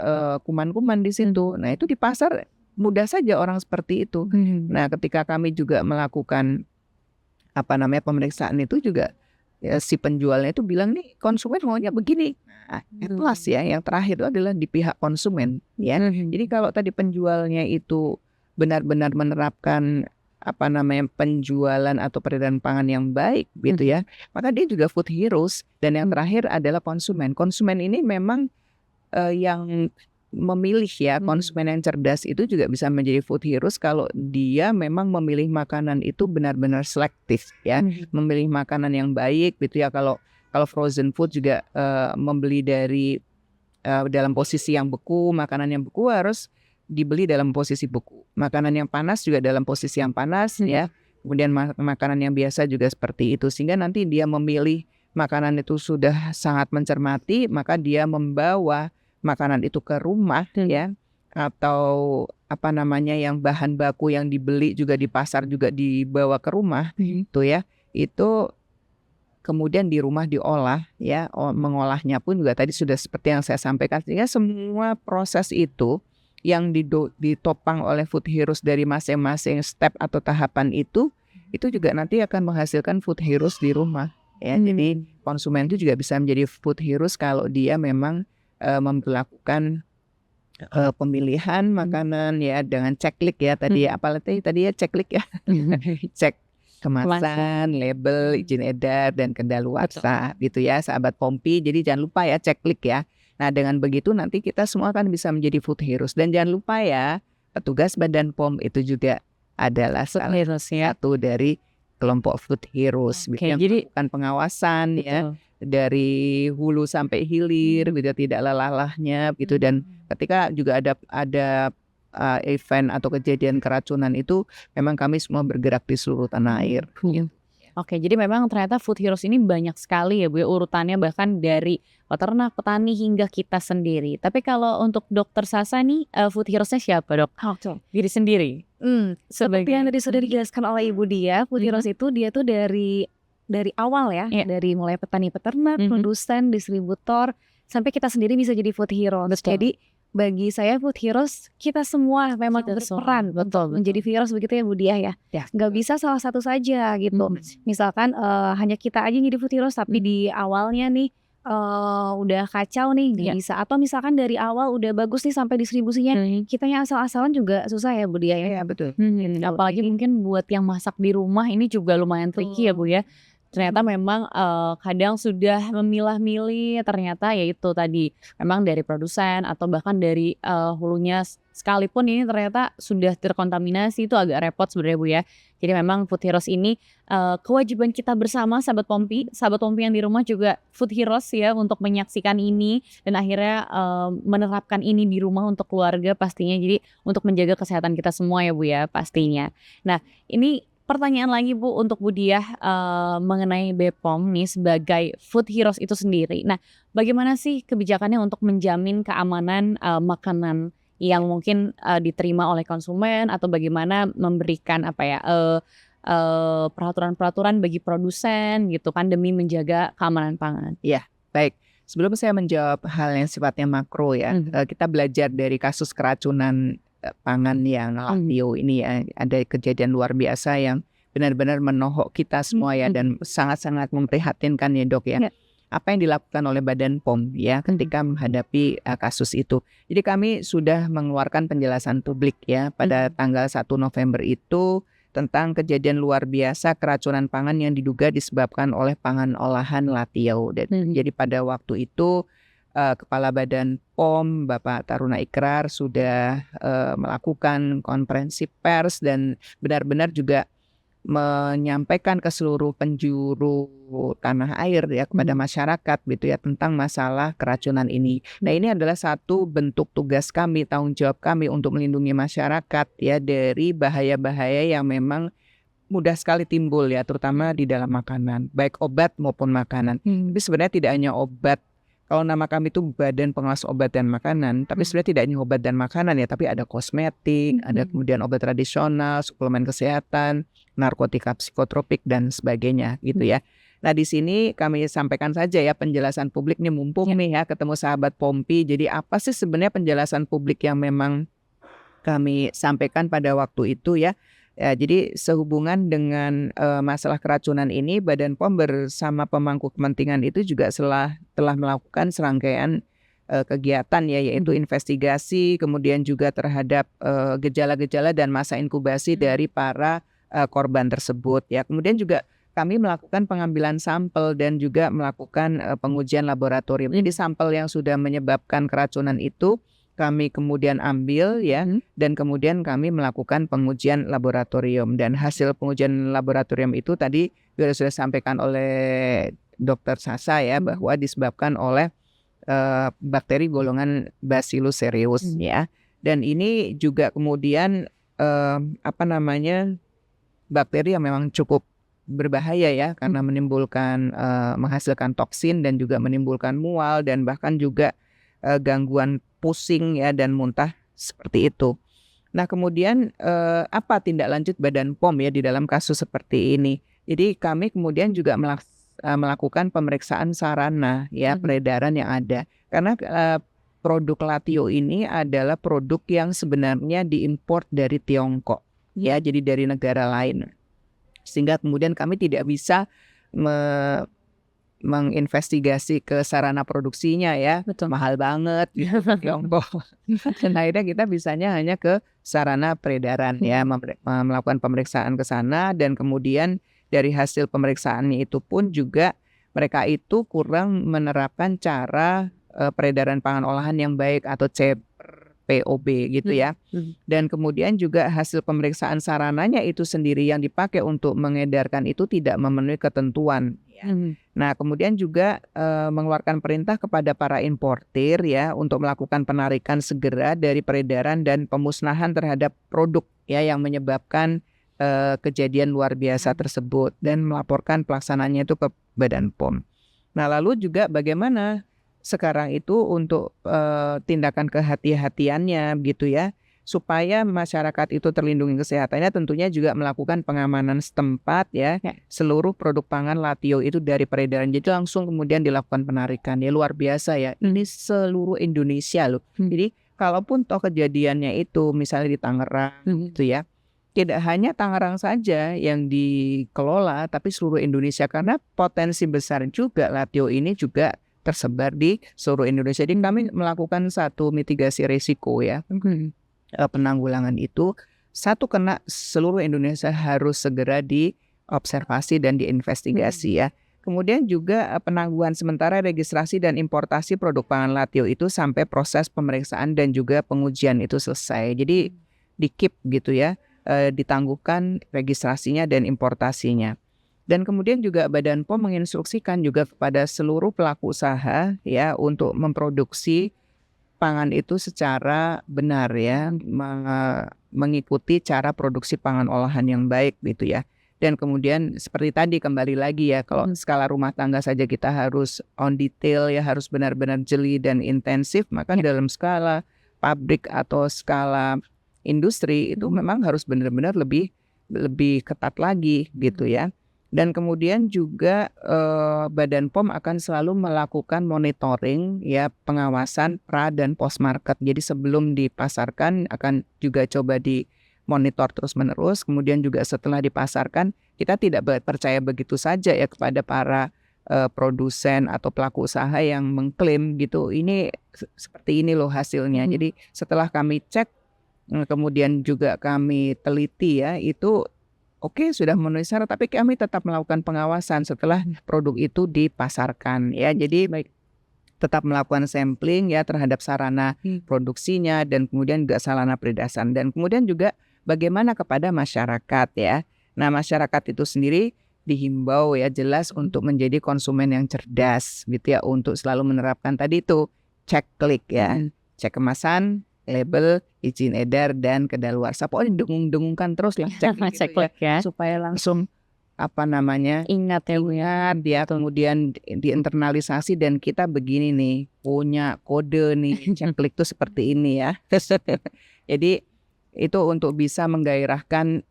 kuman-kuman di situ. Nah itu di pasar mudah saja orang seperti itu. Nah ketika kami juga melakukan pemeriksaan itu juga ya, si penjualnya itu bilang nih konsumen maunya begini. Nah, plus ya yang terakhir itu adalah di pihak konsumen ya. Jadi kalau tadi penjualnya itu benar-benar menerapkan penjualan atau peredaran pangan yang baik gitu ya, maka dia juga food heroes. Dan yang terakhir adalah konsumen. Konsumen ini memang yang memilih ya, konsumen yang cerdas itu juga bisa menjadi food heroes kalau dia memang memilih makanan itu benar-benar selektif ya, memilih makanan yang baik gitu ya. Kalau frozen food juga membeli dari dalam posisi yang beku, makanan yang beku harus dibeli dalam posisi beku. Makanan yang panas juga dalam posisi yang panas ya. Kemudian makanan yang biasa juga seperti itu. Sehingga nanti dia memilih makanan itu sudah sangat mencermati, maka dia membawa makanan itu ke rumah ya, atau yang bahan baku yang dibeli juga di pasar juga dibawa ke rumah itu ya. Itu kemudian di rumah diolah ya, mengolahnya pun juga tadi sudah seperti yang saya sampaikan. Sehingga semua proses itu yang ditopang oleh food heroes dari masing-masing step atau tahapan itu juga nanti akan menghasilkan food heroes di rumah ya. Jadi konsumen itu juga bisa menjadi food heroes kalau dia memang memperlakukan pemilihan makanan ya dengan ceklik ya tadi, apalagi tadi ya ceklik ya, cek kemasan, label, izin edar dan kedaluarsa gitu ya sahabat Pompi. Jadi jangan lupa ya ceklik ya. Nah dengan begitu nanti kita semua akan bisa menjadi food heroes. Dan jangan lupa ya, petugas Badan POM itu juga adalah salah satu dari kelompok food heroes. Yang melakukan pengawasan ya, dari hulu sampai hilir gitu, tidak lelah-lelahnya gitu. Dan ketika juga ada event atau kejadian keracunan itu, memang kami semua bergerak di seluruh tanah air. Oke, jadi memang ternyata Food Heroes ini banyak sekali ya Bu ya urutannya, bahkan dari peternak, petani hingga kita sendiri. Tapi kalau untuk Dokter Sasa nih, Food Heroes-nya siapa Dok? Oke. Diri sendiri? Seperti yang tadi sudah dijelaskan oleh Ibu Dia, Food Heroes itu dia tuh dari awal ya, Iya. dari mulai petani peternak, Mhm. produsen, distributor, sampai kita sendiri bisa jadi Food Heroes. Betul. Jadi bagi saya Food Heroes kita semua memang Kita semua. berperan Betul, untuk betul. menjadi Food Heroes begitu ya Bu Dia ya. Ya. Nggak bisa salah satu saja gitu. Misalkan hanya kita aja jadi Food Heroes tapi di awalnya nih udah kacau nih nggak Iya. bisa. Atau misalkan dari awal udah bagus nih sampai distribusinya kitanya asal-asalan juga susah ya Bu Dia ya. Iya betul. Apalagi mungkin buat yang masak di rumah ini juga lumayan tricky ya Bu ya. Ternyata memang kadang sudah memilah-milih, ternyata ya itu tadi memang dari produsen atau bahkan dari hulunya sekalipun ini ternyata sudah terkontaminasi, itu agak repot sebenarnya Bu ya. Jadi memang Food Heroes ini kewajiban kita bersama sahabat Pompi yang di rumah juga Food Heroes ya untuk menyaksikan ini dan akhirnya menerapkan ini di rumah untuk keluarga pastinya. Jadi untuk menjaga kesehatan kita semua ya Bu ya pastinya. Nah ini pertanyaan lagi Bu untuk Bu Diah mengenai BPOM nih sebagai Food Heroes itu sendiri. Nah, bagaimana sih kebijakannya untuk menjamin keamanan makanan yang mungkin diterima oleh konsumen atau bagaimana memberikan peraturan-peraturan bagi produsen gitu kan demi menjaga keamanan pangan. Baik, sebelum saya menjawab hal yang sifatnya makro ya, kita belajar dari kasus keracunan pangan yang Latio ini ya. Ada kejadian luar biasa yang benar-benar menohok kita semua ya dan sangat-sangat memprihatinkan ya Dok ya. Ya. Apa yang dilakukan oleh Badan POM ya ketika menghadapi kasus itu. Jadi kami sudah mengeluarkan penjelasan publik ya pada tanggal 1 November itu tentang kejadian luar biasa keracunan pangan yang diduga disebabkan oleh pangan olahan Latio. Jadi pada waktu itu Kepala Badan POM Bapak Taruna Ikrar sudah melakukan konferensi pers dan benar-benar juga menyampaikan ke seluruh penjuru tanah air ya kepada masyarakat gitu ya tentang masalah keracunan ini. Nah ini adalah satu bentuk tugas kami, tanggung jawab kami untuk melindungi masyarakat ya dari bahaya-bahaya yang memang mudah sekali timbul ya terutama di dalam makanan, baik obat maupun makanan. Tapi sebenarnya tidak hanya obat. Kalau nama kami itu Badan Pengawas Obat dan Makanan, tapi sebenarnya tidak hanya obat dan makanan ya, tapi ada kosmetik, ada kemudian obat tradisional, suplemen kesehatan, narkotika psikotropik dan sebagainya gitu ya. Nah di sini kami sampaikan saja ya penjelasan publik nih mumpung nih ya ketemu sahabat Pompi. Jadi apa sih sebenarnya penjelasan publik yang memang kami sampaikan pada waktu itu ya. Ya, jadi sehubungan dengan masalah keracunan ini, Badan POM bersama pemangku kepentingan itu juga telah melakukan serangkaian kegiatan ya, yaitu investigasi, kemudian juga terhadap gejala-gejala dan masa inkubasi dari para korban tersebut. Ya, kemudian juga kami melakukan pengambilan sampel dan juga melakukan pengujian laboratorium. Jadi sampel yang sudah menyebabkan keracunan itu kami kemudian ambil ya dan kemudian kami melakukan pengujian laboratorium dan hasil pengujian laboratorium itu tadi sudah sampaikan oleh Dokter Sasa ya bahwa disebabkan oleh bakteri golongan Bacillus cereus ya dan ini juga kemudian bakteri yang memang cukup berbahaya ya karena menimbulkan menghasilkan toksin dan juga menimbulkan mual dan bahkan juga gangguan pusing ya dan muntah seperti itu. Nah kemudian apa tindak lanjut Badan POM ya di dalam kasus seperti ini? Jadi kami kemudian juga melakukan pemeriksaan sarana ya peredaran yang ada karena produk Latio ini adalah produk yang sebenarnya diimpor dari Tiongkok ya jadi dari negara lain sehingga kemudian kami tidak bisa menginvestigasi ke sarana produksinya ya. Betul. Mahal banget gitu Tiongkok. Dan akhirnya kita bisanya hanya ke sarana peredaran ya melakukan pemeriksaan ke sana dan kemudian dari hasil pemeriksaannya itu pun juga mereka itu kurang menerapkan cara peredaran pangan olahan yang baik atau POB gitu ya. Dan kemudian juga hasil pemeriksaan sarananya itu sendiri yang dipakai untuk mengedarkan itu tidak memenuhi ketentuan. Nah kemudian juga mengeluarkan perintah kepada para importir ya untuk melakukan penarikan segera dari peredaran dan pemusnahan terhadap produk ya yang menyebabkan kejadian luar biasa tersebut dan melaporkan pelaksanaannya itu ke Badan POM. Nah, lalu juga bagaimana sekarang itu untuk tindakan kehati-hatiannya gitu ya, supaya masyarakat itu terlindungi kesehatannya, tentunya juga melakukan pengamanan setempat ya. Seluruh produk pangan Latio itu dari peredaran, jadi langsung kemudian dilakukan penarikan. Ya luar biasa ya, ini seluruh Indonesia loh. Jadi kalaupun toh kejadiannya itu misalnya di Tangerang gitu ya, tidak hanya Tangerang saja yang dikelola, tapi seluruh Indonesia, karena potensi besar juga Latio ini juga tersebar di seluruh Indonesia. Jadi kami melakukan satu mitigasi risiko ya, penanggulangan itu. Satu, kena seluruh Indonesia harus segera diobservasi dan diinvestigasi ya. Kemudian juga penangguhan sementara registrasi dan importasi produk pangan Latio itu sampai proses pemeriksaan dan juga pengujian itu selesai. Jadi di-keep gitu ya, ditangguhkan registrasinya dan importasinya. Dan kemudian juga Badan POM menginstruksikan juga kepada seluruh pelaku usaha ya untuk memproduksi pangan itu secara benar ya, mengikuti cara produksi pangan olahan yang baik gitu ya. Dan kemudian seperti tadi kembali lagi ya, kalau skala rumah tangga saja kita harus on detail ya, harus benar-benar jeli dan intensif, maka dalam skala pabrik atau skala industri itu memang harus benar-benar lebih ketat lagi gitu ya. Dan kemudian juga Badan POM akan selalu melakukan monitoring ya, pengawasan pra dan post market. Jadi sebelum dipasarkan akan juga coba dimonitor terus-menerus. Kemudian juga setelah dipasarkan, kita tidak percaya begitu saja ya kepada para produsen atau pelaku usaha yang mengklaim gitu, ini seperti ini loh hasilnya. Jadi setelah kami cek, kemudian juga kami teliti ya, itu oke, sudah memenuhi syarat, tapi kami tetap melakukan pengawasan setelah produk itu dipasarkan ya. Jadi tetap melakukan sampling ya terhadap sarana produksinya dan kemudian juga sarana peredaran, dan kemudian juga bagaimana kepada masyarakat ya. Nah, masyarakat itu sendiri dihimbau ya jelas untuk menjadi konsumen yang cerdas gitu ya, untuk selalu menerapkan tadi itu cek klik ya, cek kemasan, label, izin edar, dan kedaluarsa. Pokoknya dengung-dengungkan terus lah cek gitu ya, supaya langsung ingat ya Bu ya. Dia kemudian diinternalisasi, dan kita begini nih, punya kode nih, cek klik tuh seperti ini ya. Jadi itu untuk bisa menggairahkan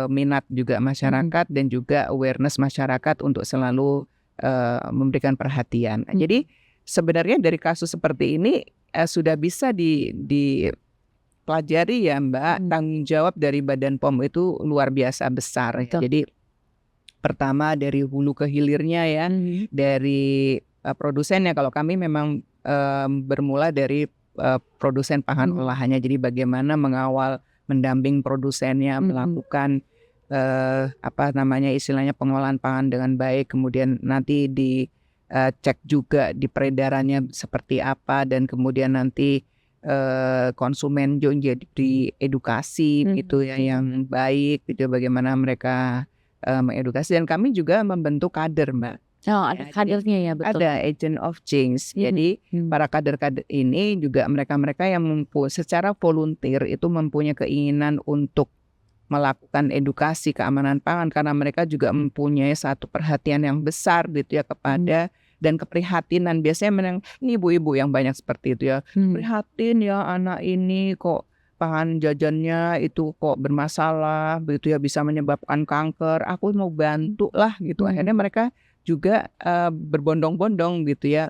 minat juga masyarakat dan juga awareness masyarakat untuk selalu memberikan perhatian. Jadi sebenarnya dari kasus seperti ini sudah bisa dipelajari ya Mbak, tanggung jawab dari Badan POM itu luar biasa besar ya. Jadi pertama dari hulu ke hilirnya ya, dari produsennya. Kalau kami memang bermula dari produsen pangan olahannya, jadi bagaimana mengawal, mendamping produsennya melakukan istilahnya pengolahan pangan dengan baik, kemudian nanti cek juga di peredarannya seperti apa, dan kemudian nanti konsumen juga diedukasi gitu ya yang baik gitu, bagaimana mereka mengedukasi. Dan kami juga membentuk kader Mbak. Oh, ada kadernya ya, betul. Ada agent of change. Jadi para kader-kader ini juga mereka-mereka yang secara volunteer itu mempunyai keinginan untuk melakukan edukasi keamanan pangan, karena mereka juga mempunyai satu perhatian yang besar gitu ya kepada dan keprihatinan. Biasanya ini ibu-ibu yang banyak seperti itu ya, prihatin ya, anak ini kok pangan jajannya itu kok bermasalah begitu ya, bisa menyebabkan kanker, aku mau bantu lah gitu. Akhirnya mereka juga berbondong-bondong gitu ya,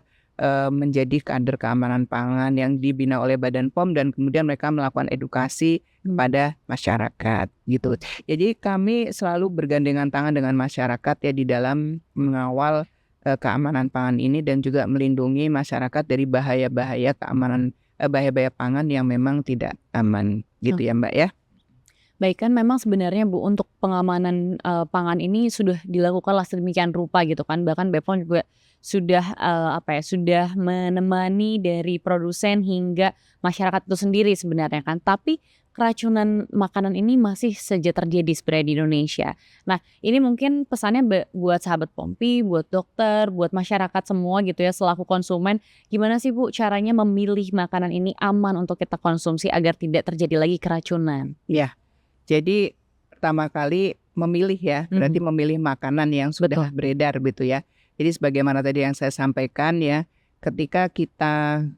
menjadi kader keamanan pangan yang dibina oleh Badan POM, dan kemudian mereka melakukan edukasi kepada masyarakat gitu. Jadi kami selalu bergandengan tangan dengan masyarakat ya di dalam mengawal keamanan pangan ini, dan juga melindungi masyarakat dari bahaya-bahaya keamanan bahaya-bahaya pangan yang memang tidak aman gitu ya Mbak ya. Baik, kan memang sebenarnya Bu, untuk pengamanan pangan ini sudah dilakukanlah sedemikian rupa gitu kan. Bahkan BPOM juga sudah sudah menemani dari produsen hingga masyarakat itu sendiri sebenarnya kan. Tapi keracunan makanan ini masih saja terjadi sebenarnya di Indonesia. Nah, ini mungkin pesannya buat sahabat Pompi, buat dokter, buat masyarakat semua gitu ya selaku konsumen. Gimana sih Bu caranya memilih makanan ini aman untuk kita konsumsi agar tidak terjadi lagi keracunan? Ya, jadi pertama kali memilih ya, berarti memilih makanan yang sudah beredar gitu ya. Jadi sebagaimana tadi yang saya sampaikan ya, ketika kita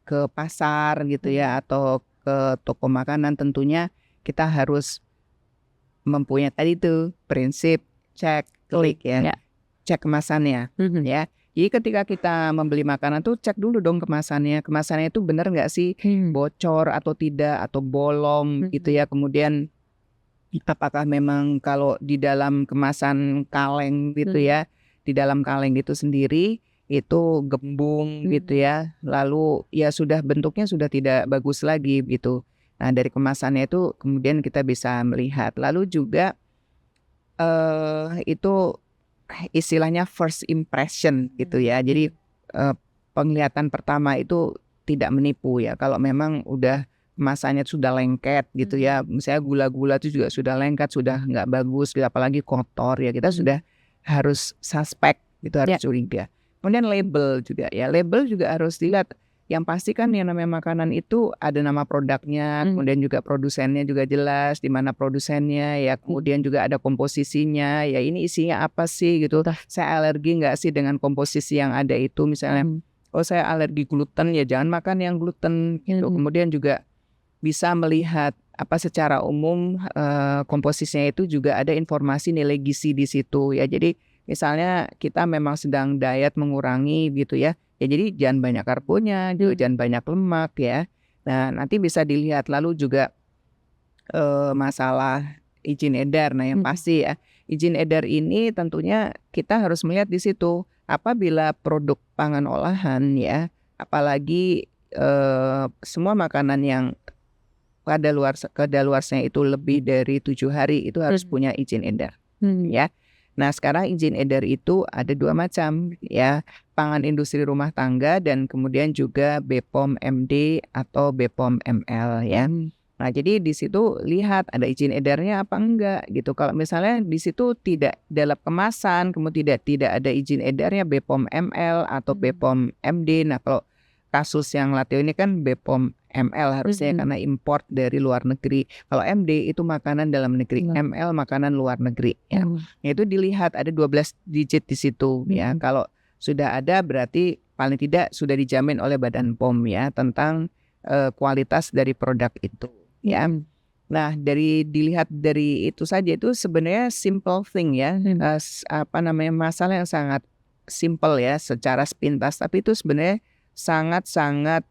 ke pasar gitu ya atau ke toko makanan, tentunya kita harus mempunyai tadi tuh prinsip cek, klik ya, cek kemasannya ya. Jadi ketika kita membeli makanan tuh cek dulu dong kemasannya itu benar nggak sih, bocor atau tidak atau bolong gitu ya. Kemudian apakah memang kalau di dalam kemasan kaleng gitu ya, di dalam kaleng itu sendiri itu gembung gitu ya, lalu ya sudah bentuknya sudah tidak bagus lagi gitu. Nah dari kemasannya itu kemudian kita bisa melihat. Lalu juga itu istilahnya first impression gitu ya. Jadi penglihatan pertama itu tidak menipu ya. Kalau memang udah kemasannya sudah lengket gitu ya, misalnya gula-gula itu juga sudah lengket, sudah nggak bagus, apalagi kotor ya, kita sudah harus suspek gitu, harus curiga. Kemudian label juga ya, label juga harus dilihat. Yang pasti kan yang namanya makanan itu ada nama produknya, kemudian juga produsennya juga jelas, di mana produsennya ya, kemudian juga ada komposisinya, ya ini isinya apa sih gitu. Saya alergi nggak sih dengan komposisi yang ada itu, misalnya saya alergi gluten ya jangan makan yang gluten gitu. Kemudian juga bisa melihat apa secara umum komposisinya itu juga ada informasi nilai gizi di situ ya. Jadi misalnya kita memang sedang diet mengurangi gitu ya, ya jadi jangan banyak karbonya, jangan banyak lemak ya. Nah nanti bisa dilihat. Lalu juga masalah izin edar. Nah yang pasti ya, izin edar ini tentunya kita harus melihat di situ. Apabila produk pangan olahan ya, apalagi semua makanan yang kadaluarsanya itu lebih dari 7 hari itu harus punya izin edar ya. Nah sekarang izin edar itu ada 2 macam ya, pangan industri rumah tangga dan kemudian juga BPOM MD atau BPOM ML ya. Nah jadi di situ lihat ada izin edarnya apa enggak gitu. Kalau misalnya di situ tidak dalam kemasan, kemudian tidak ada izin edarnya BPOM ML atau BPOM MD. Nah kalau kasus yang Lateo ini kan BPOM ML harusnya karena import dari luar negeri. Kalau MD itu makanan dalam negeri, ML makanan luar negeri ya. Itu dilihat ada 12 digit di situ ya. Kalau sudah ada berarti paling tidak sudah dijamin oleh Badan POM ya tentang kualitas dari produk itu ya. Nah dilihat dari itu saja, itu sebenarnya simple thing ya, masalah yang sangat simple ya secara sepintas, tapi itu sebenarnya sangat-sangat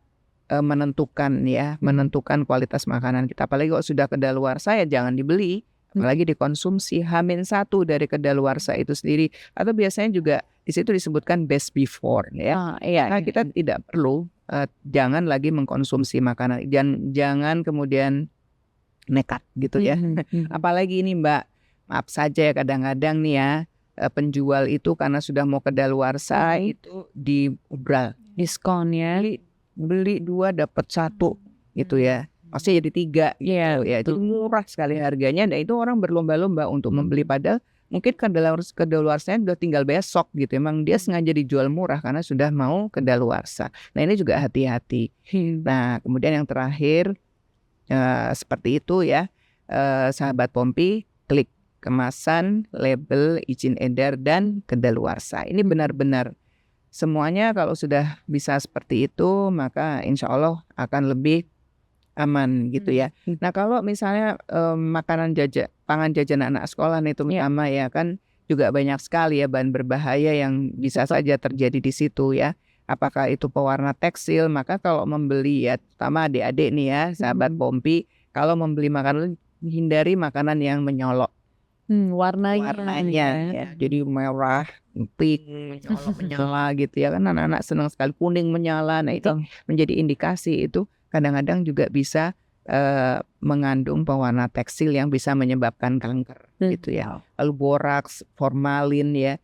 menentukan kualitas makanan kita. Apalagi kalau sudah kadaluarsa ya jangan dibeli, apalagi dikonsumsi H-1 dari kadaluarsa itu sendiri. Atau biasanya juga di situ disebutkan best before ya. Nah kita tidak perlu, jangan lagi mengkonsumsi makanan, jangan kemudian nekat gitu ya. Apalagi ini Mbak, maaf saja ya kadang-kadang nih ya, penjual itu karena sudah mau kadaluarsa itu diubral diskon ya, beli 2 dapat 1 gitu ya, pasti jadi 3 gitu ya. Itu murah sekali harganya, dan itu orang berlomba-lomba untuk membeli, padahal mungkin kadaluarsanya udah tinggal besok gitu. Emang dia sengaja dijual murah karena sudah mau kadaluarsa. Nah ini juga hati-hati. Nah kemudian yang terakhir seperti itu ya, sahabat Pompi, klik kemasan, label, izin edar, dan kadaluarsa. Ini benar-benar semuanya kalau sudah bisa seperti itu, maka insya Allah akan lebih aman gitu ya. Nah kalau misalnya pangan jajan anak sekolah nih terutama ya kan juga banyak sekali ya bahan berbahaya yang bisa saja terjadi di situ ya. Apakah itu pewarna tekstil, maka kalau membeli ya, terutama adik-adik nih ya, sahabat Pompi, kalau membeli makanan hindari makanan yang menyolok. Warnanya ya, jadi merah, pink, menyala gitu ya kan, anak-anak senang sekali kuning menyala. Nah itu menjadi indikasi itu kadang-kadang juga bisa mengandung pewarna tekstil yang bisa menyebabkan kanker gitu ya. Lalu boraks, formalin ya,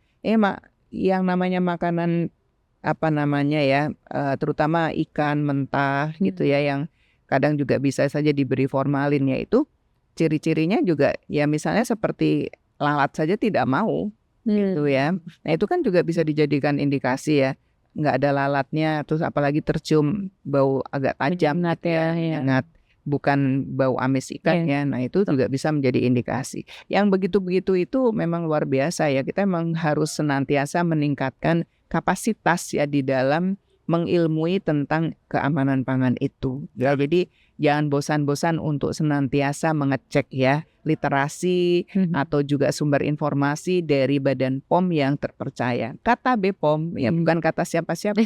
yang namanya makanan terutama ikan mentah gitu ya, yang kadang juga bisa saja diberi formalin, yaitu ciri-cirinya juga ya misalnya seperti lalat saja tidak mau gitu ya. Nah itu kan juga bisa dijadikan indikasi ya, nggak ada lalatnya, terus apalagi tercium bau agak tajam menyengat gitu ya, menyengat. bukan bau amis ikan ya. Nah itu juga bisa menjadi indikasi. Yang begitu-begitu itu memang luar biasa ya. Kita memang harus senantiasa meningkatkan kapasitas ya di dalam mengilmui tentang keamanan pangan itu. Ya, jadi jangan bosan-bosan untuk senantiasa mengecek ya literasi atau juga sumber informasi dari Badan POM yang terpercaya. Kata BPOM ya bukan kata siapa-siapa.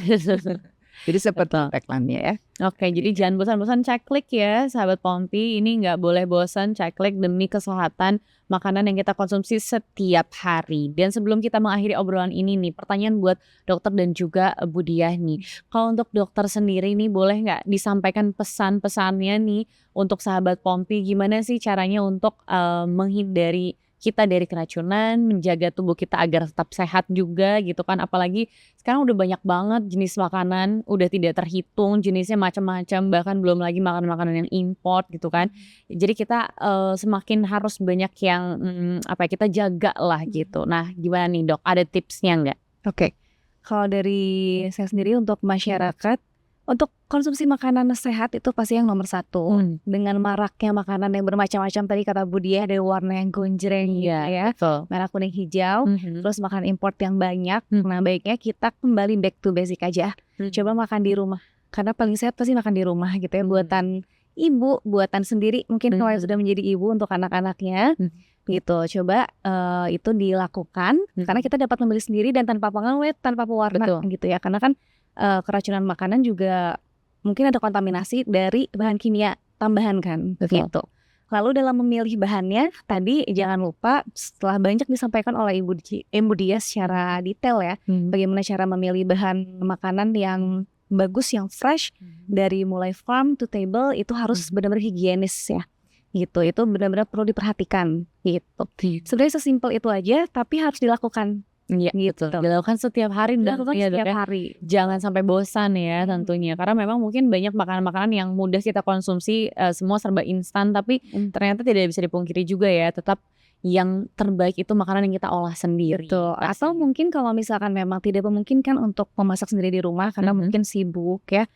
Jadi seperti tagline-nya ya. Oke, jadi jangan bosan-bosan cek klik ya sahabat Pompi. Ini nggak boleh bosan cek klik demi kesehatan makanan yang kita konsumsi setiap hari. Dan sebelum kita mengakhiri obrolan ini nih, pertanyaan buat dokter dan juga Bu Diah nih. Kalau untuk dokter sendiri nih, boleh nggak disampaikan pesan-pesannya nih untuk sahabat Pompi, gimana sih caranya untuk menghindari kita dari keracunan, menjaga tubuh kita agar tetap sehat juga gitu kan. Apalagi sekarang udah banyak banget jenis makanan, udah tidak terhitung, jenisnya macam-macam, bahkan belum lagi makanan-makanan yang import gitu kan. Jadi kita semakin harus banyak yang kita jaga lah gitu. Nah gimana nih dok, ada tipsnya nggak? Oke, kalau dari saya sendiri untuk masyarakat, untuk konsumsi makanan sehat itu pasti yang nomor satu. Dengan maraknya makanan yang bermacam-macam, tadi kata Bu Diah ada warna yang gonjreng ya, merah kuning hijau, terus makan import yang banyak. Nah baiknya kita kembali back to basic aja. Coba makan di rumah, karena paling sehat pasti makan di rumah gitu ya. Buatan ibu, buatan sendiri mungkin kalau sudah menjadi ibu untuk anak-anaknya gitu. Coba itu dilakukan karena kita dapat membeli sendiri dan tanpa pengawet, tanpa pewarna gitu ya. Karena kan keracunan makanan juga mungkin ada kontaminasi dari bahan kimia tambahan kan gitu. Lalu dalam memilih bahannya tadi jangan lupa, setelah banyak disampaikan oleh Ibu Diah secara detail ya, bagaimana cara memilih bahan makanan yang bagus, yang fresh, dari mulai farm to table itu harus benar-benar higienis ya gitu. Itu benar-benar perlu diperhatikan gitu. Sebenarnya sesimpel itu aja tapi harus dilakukan. Iya gitu. Dilakukan setiap hari dan setiap hari. Jangan sampai bosan ya tentunya, karena memang mungkin banyak makanan-makanan yang mudah kita konsumsi, semua serba instan, tapi ternyata tidak bisa dipungkiri juga ya, tetap yang terbaik itu makanan yang kita olah sendiri. Betul. Atau mungkin kalau misalkan memang tidak memungkinkan untuk memasak sendiri di rumah karena mungkin sibuk ya,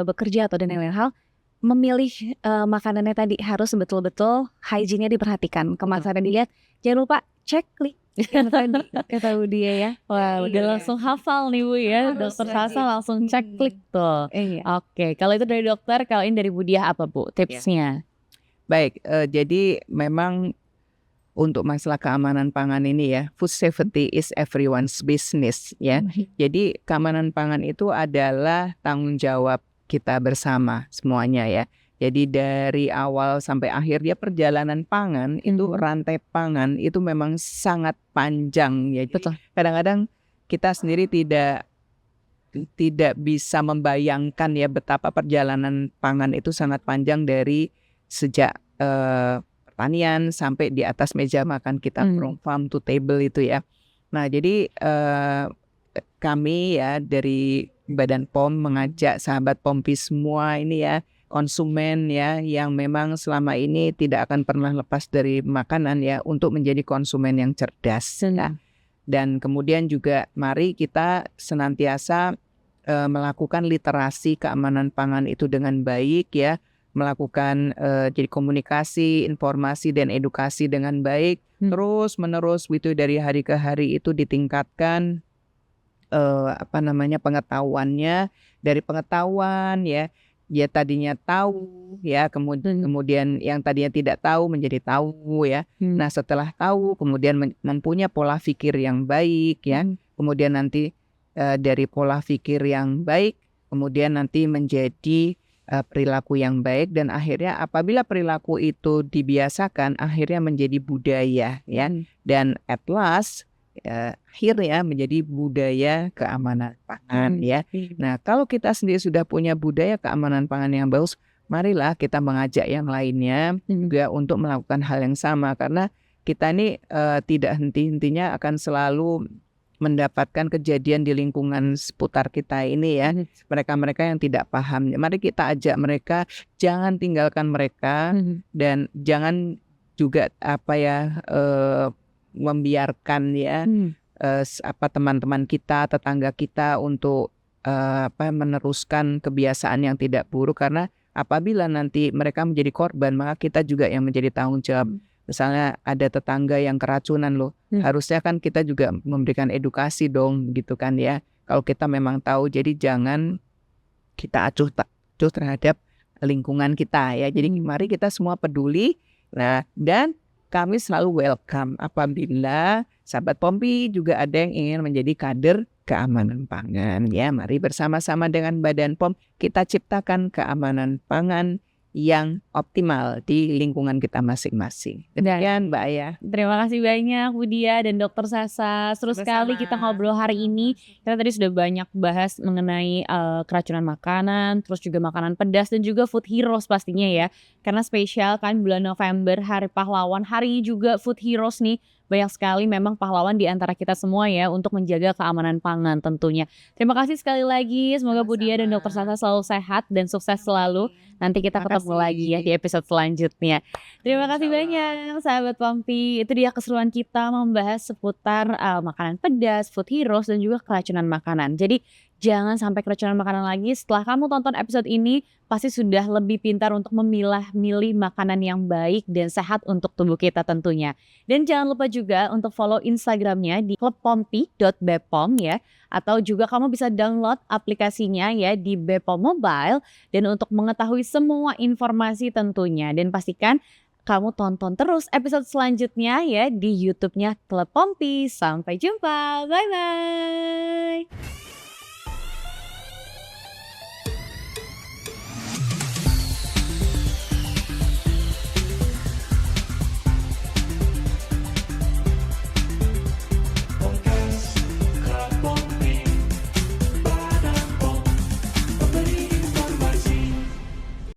bekerja atau dan lain-lain hal, memilih makanannya tadi harus betul-betul hygiene-nya diperhatikan, kemasannya dilihat, jangan lupa cek klik kata Bu Diah ya. Wah udah langsung hafal nih Bu ya, dokter Sasa langsung cek klik tuh. Oke, kalau itu dari dokter, kalau ini dari Bu Diah apa Bu tipsnya? Baik, jadi memang untuk masalah keamanan pangan ini ya, food safety is everyone's business ya. Jadi keamanan pangan itu adalah tanggung jawab kita bersama semuanya ya. Jadi dari awal sampai akhir dia perjalanan pangan itu rantai pangan itu memang sangat panjang ya. Jadi kadang-kadang kita sendiri tidak bisa membayangkan ya betapa perjalanan pangan itu sangat panjang dari sejak pertanian sampai di atas meja makan kita, from farm to table itu ya. Nah jadi kami ya dari Badan POM mengajak sahabat Pompi semua ini ya, konsumen ya yang memang selama ini tidak akan pernah lepas dari makanan ya, untuk menjadi konsumen yang cerdas ya. Dan kemudian juga mari kita senantiasa melakukan literasi keamanan pangan itu dengan baik ya, melakukan jadi komunikasi, informasi dan edukasi dengan baik, terus menerus gitu dari hari ke hari itu ditingkatkan pengetahuannya, dari pengetahuan ya. Dia tadinya tahu ya, kemudian yang tadinya tidak tahu menjadi tahu ya. Nah setelah tahu kemudian mempunyai pola pikir yang baik ya. Kemudian nanti dari pola pikir yang baik kemudian nanti menjadi perilaku yang baik, dan akhirnya apabila perilaku itu dibiasakan akhirnya menjadi budaya ya. Dan at last akhirnya menjadi budaya keamanan pangan ya. Nah kalau kita sendiri sudah punya budaya keamanan pangan yang bagus, marilah kita mengajak yang lainnya juga untuk melakukan hal yang sama, karena kita ini tidak henti-hentinya akan selalu mendapatkan kejadian di lingkungan seputar kita ini ya. Mereka-mereka yang tidak paham, mari kita ajak mereka, jangan tinggalkan mereka, dan jangan juga membiarkan ya teman-teman kita, tetangga kita untuk meneruskan kebiasaan yang tidak buruk, karena apabila nanti mereka menjadi korban, maka kita juga yang menjadi tanggung jawab. Misalnya ada tetangga yang keracunan loh, harusnya kan kita juga memberikan edukasi dong gitu kan ya. Kalau kita memang tahu, jadi jangan kita acuh terhadap lingkungan kita ya. Jadi mari kita semua peduli. Nah, dan kami selalu welcome apabila sahabat Pompi juga ada yang ingin menjadi kader keamanan pangan ya. Mari bersama-sama dengan Badan POM kita ciptakan keamanan pangan yang optimal di lingkungan kita masing-masing. Demikian Mbak Aya. Terima kasih banyak Bu Dia dan Dokter Sasa. Seru sekali kita ngobrol hari ini. Kita tadi sudah banyak bahas mengenai keracunan makanan, terus juga makanan pedas dan juga food heroes pastinya ya. Karena spesial kan bulan November, Hari Pahlawan, hari ini juga food heroes nih. Banyak sekali memang pahlawan di antara kita semua ya untuk menjaga keamanan pangan tentunya. Terima kasih sekali lagi. Semoga Bu Dia dan Dokter Sasa selalu sehat dan sukses selalu. Nanti kita ketemu lagi ya di episode selanjutnya. Terima kasih banyak sahabat Pompi. Itu dia keseruan kita membahas seputar makanan pedas, food heroes dan juga keracunan makanan. Jadi jangan sampai keracunan makanan lagi. Setelah kamu tonton episode ini, pasti sudah lebih pintar untuk memilah-milih makanan yang baik dan sehat untuk tubuh kita tentunya. Dan jangan lupa juga untuk follow Instagramnya di klubpompi.bepom ya. Atau juga kamu bisa download aplikasinya ya di Bepom Mobile. Dan untuk mengetahui semua informasi tentunya. Dan pastikan kamu tonton terus episode selanjutnya ya di YouTube-nya Klub Pompi. Sampai jumpa. Bye-bye.